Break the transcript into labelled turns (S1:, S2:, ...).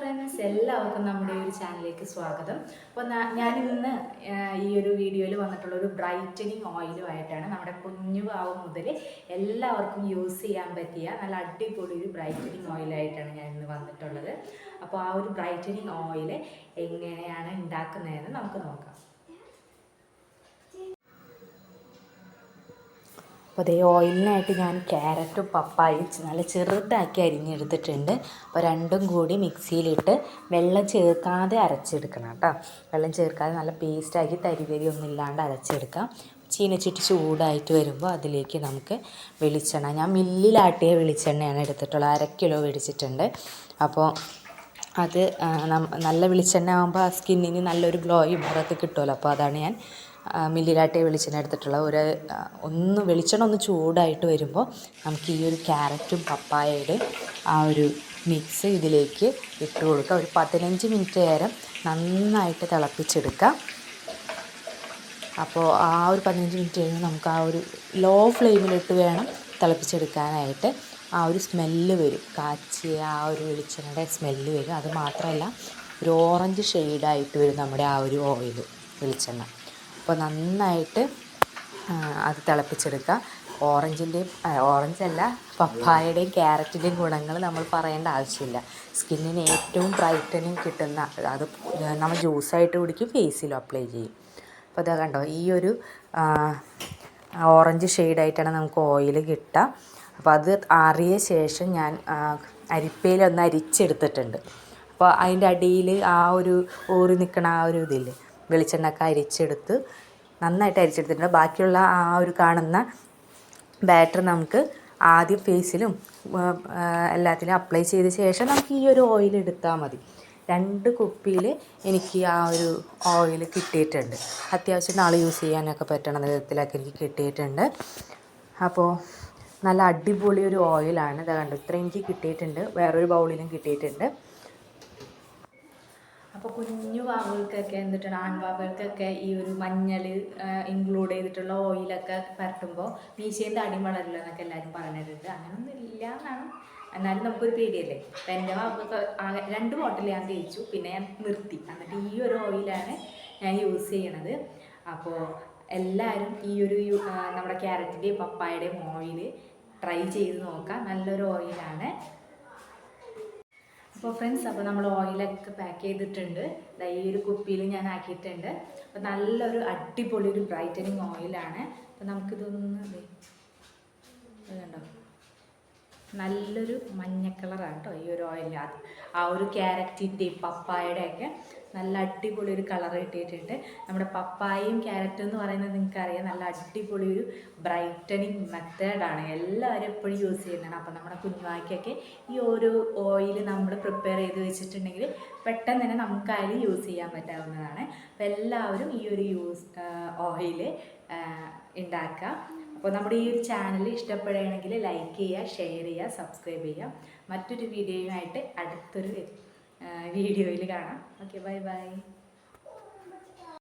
S1: Friends, എല്ലാവർക്കും നമ്മുടെ ഈ ഒരു ചാനലിലേക്ക് സ്വാഗതം. അപ്പോൾ ഞാനിന്ന് ഈ ഒരു വീഡിയോയിൽ വന്നിട്ടുള്ള ഒരു ബ്രൈറ്റനിങ് ഓയിലുമായിട്ടാണ്. നമ്മുടെ കുഞ്ഞു പാവം മുതൽ എല്ലാവർക്കും യൂസ് ചെയ്യാൻ പറ്റിയ നല്ല അടിപൊളി ഒരു ബ്രൈറ്റനിങ് ഓയിലായിട്ടാണ് ഞാൻ ഇന്ന് വന്നിട്ടുള്ളത്. അപ്പോൾ ആ ഒരു ബ്രൈറ്റനിങ് ഓയിൽ എങ്ങനെയാണ് ഉണ്ടാക്കുന്നതെന്ന് നമുക്ക് നോക്കാം. അപ്പോൾ അതേ ഓയിലിനായിട്ട് ഞാൻ ക്യാരറ്റും പപ്പായയും നല്ല ചെറുതാക്കി അരിഞ്ഞെടുത്തിട്ടുണ്ട്. അപ്പോൾ രണ്ടും കൂടി മിക്സിയിലിട്ട് വെള്ളം ചേർക്കാതെ അരച്ചെടുക്കണം കേട്ടോ. വെള്ളം ചേർക്കാതെ നല്ല പേസ്റ്റാക്കി തരി ഒന്നും ഇല്ലാണ്ട് അരച്ചെടുക്കാം. ചീനച്ചട്ടി ചൂടായിട്ട് വരുമ്പോൾ അതിലേക്ക് നമുക്ക് വെളിച്ചെണ്ണ, ഞാൻ മില്ലിലാട്ടിയ വെളിച്ചെണ്ണയാണ് എടുത്തിട്ടുള്ളത്. 1/2 കിലോ മേടിച്ചിട്ടുണ്ട്. അപ്പോൾ അത് നല്ല വെളിച്ചെണ്ണ ആകുമ്പോൾ ആ സ്കിന്നിന് നല്ലൊരു ഗ്ലോയും അതൊക്കെ കിട്ടുമല്ലോ. അപ്പോൾ അതാണ് ഞാൻ മില്ലിലാട്ടിയ വെളിച്ചെണ്ണ എടുത്തിട്ടുള്ള വെളിച്ചെണ്ണ ഒന്ന് ചൂടായിട്ട് വരുമ്പോൾ നമുക്ക് ഈ ഒരു ക്യാരറ്റും പപ്പായയുടെ ആ ഒരു മിക്സ് ഇതിലേക്ക് ഇട്ട് കൊടുക്കുക. ഒരു 15 മിനിറ്റ് നേരം നന്നായിട്ട് തിളപ്പിച്ചെടുക്കാം. അപ്പോൾ ആ ഒരു 15 മിനിറ്റ് കഴിഞ്ഞ് നമുക്ക് ആ ഒരു ലോ ഫ്ലെയിമിലിട്ട് വേണം തിളപ്പിച്ചെടുക്കാനായിട്ട്. ആ ഒരു സ്മെല്ല് വരും, കാച്ചിയ ആ ഒരു വെളിച്ചെണ്ണയുടെ സ്മെല്ല് വരും. അത് മാത്രമല്ല, ഒരു ഓറഞ്ച് ഷെയ്ഡായിട്ട് വരും നമ്മുടെ ആ ഒരു വെളിച്ചെണ്ണ. അപ്പോൾ നന്നായിട്ട് അത് തിളപ്പിച്ചെടുക്കുക. ഓറഞ്ചല്ല, പപ്പായയുടെയും ക്യാരറ്റിൻ്റെയും ഗുണങ്ങൾ നമ്മൾ പറയേണ്ട ആവശ്യമില്ല. സ്കിന്നിന് ഏറ്റവും ബ്രൈറ്റനിങ് കിട്ടുന്ന അത് നമ്മൾ ജ്യൂസായിട്ട് കുടിക്കും, ഫേസിലും അപ്ലൈ ചെയ്യും. അപ്പോൾ അതാ കണ്ടോ, ഈ ഒരു ഓറഞ്ച് ഷെയ്ഡായിട്ടാണ് നമുക്ക് ഓയിൽ കിട്ടുക. അപ്പോൾ അത് ആറിയ ശേഷം ഞാൻ അരിപ്പയിലൊന്ന് അരിച്ചെടുത്തിട്ടുണ്ട്. അപ്പോൾ അതിൻ്റെ അടിയിൽ ആ ഒരു ഊറി നിൽക്കണ ആ ഒരു ഇതില്ലേ, വെളിച്ചെണ്ണയൊക്കെ നന്നായിട്ട് അരിച്ചെടുത്തിട്ടുണ്ട്. ബാക്കിയുള്ള ആ ഒരു കാണുന്ന ബാറ്റർ നമുക്ക് ആദ്യം ഫേസിലും എല്ലാത്തിലും അപ്ലൈ ചെയ്ത ശേഷം നമുക്ക് ഈ ഒരു ഓയിൽ എടുത്താൽ മതി. 2 കുപ്പിയിൽ എനിക്ക് ആ ഒരു ഓയിൽ കിട്ടിയിട്ടുണ്ട്. അത്യാവശ്യം നാൾ യൂസ് ചെയ്യാനൊക്കെ പറ്റണ വിധത്തിലൊക്കെ എനിക്ക് കിട്ടിയിട്ടുണ്ട്. അപ്പോൾ നല്ല അടിപൊളി ഒരു ഓയിലാണ്. ഇത് കണ്ടു, ഇത്ര എനിക്ക് കിട്ടിയിട്ടുണ്ട്. വേറൊരു ബൗളിലും കിട്ടിയിട്ടുണ്ട്. അപ്പോൾ കുഞ്ഞു പാവകൾക്കൊക്കെ എന്നിട്ടാണ്, ആൺപാവകൾക്കൊക്കെ ഈ ഒരു മഞ്ഞൾ ഇൻക്ലൂഡ് ചെയ്തിട്ടുള്ള ഓയിലൊക്കെ പരട്ടുമ്പോൾ മീശേൻ്റെ അടി വളരില്ല എന്നൊക്കെ എല്ലാവരും പറഞ്ഞിട്ടുണ്ട്. അങ്ങനെയൊന്നും ഇല്ല എന്നാണ്, എന്നാലും നമുക്കൊരു പേടിയല്ലേ. അപ്പം എൻ്റെ പാവകൾക്ക് 2 ബോട്ടിൽ ഞാൻ തേച്ചു, പിന്നെ ഞാൻ നിർത്തി. എന്നിട്ട് ഈ ഒരു ഓയിലാണ് ഞാൻ യൂസ് ചെയ്യണത്. അപ്പോൾ എല്ലാവരും ഈ ഒരു നമ്മുടെ ക്യാരറ്റിൻ്റെയും പപ്പായയുടെയും ഓയിൽ ട്രൈ ചെയ്ത് നോക്കാം. നല്ലൊരു ഓയിലാണ്. അപ്പോൾ ഫ്രണ്ട്സ്, അപ്പോൾ നമ്മൾ ഓയിലൊക്കെ പാക്ക് ചെയ്തിട്ടുണ്ട്. ഈ ഒരു കുപ്പിയിൽ ഞാൻ ആക്കിയിട്ടുണ്ട്. അപ്പോൾ നല്ലൊരു അടിപൊളി ഒരു ബ്രൈറ്റനിങ് ഓയിലാണ്. അപ്പോൾ നമുക്കിതൊന്ന് കണ്ടോ, നല്ലൊരു മഞ്ഞ കളറാണ് കേട്ടോ ഈ ഒരു ഓയിലിന്. ആ ഒരു ക്യാരറ്റിൻ്റെയും പപ്പായയുടെയൊക്കെ നല്ല അടിപൊളി ഒരു കളർ കിട്ടിയിട്ടുണ്ട്. നമ്മുടെ പപ്പായയും ക്യാരറ്റും എന്ന് പറയുന്നത് നിങ്ങൾക്കറിയാം, നല്ല അടിപൊളി ഒരു ബ്രൈറ്റനിങ് മെത്തേഡാണ്. എല്ലാവരും എപ്പോഴും യൂസ് ചെയ്യുന്നതാണ്. അപ്പോൾ നമ്മുടെ കുഞ്ഞുവായ്ക്കൊക്കെ ഈ ഒരു ഓയിൽ നമ്മൾ പ്രിപ്പയർ ചെയ്ത് വെച്ചിട്ടുണ്ടെങ്കിൽ പെട്ടെന്ന് തന്നെ നമുക്കായാലും യൂസ് ചെയ്യാൻ പറ്റാവുന്നതാണ്. അപ്പോൾ എല്ലാവരും ഈ ഒരു ഓയിൽ ഉണ്ടാക്കുക. അപ്പോൾ നമ്മുടെ ഈ ഒരു ചാനൽ ഇഷ്ടപ്പെടുകയാണെങ്കിൽ ലൈക്ക് ചെയ്യുക, ഷെയർ ചെയ്യുക, സബ്സ്ക്രൈബ് ചെയ്യുക. മറ്റൊരു വീഡിയോയുമായിട്ട് അടുത്തൊരു വീഡിയോയിൽ കാണാം. Okay, bye bye.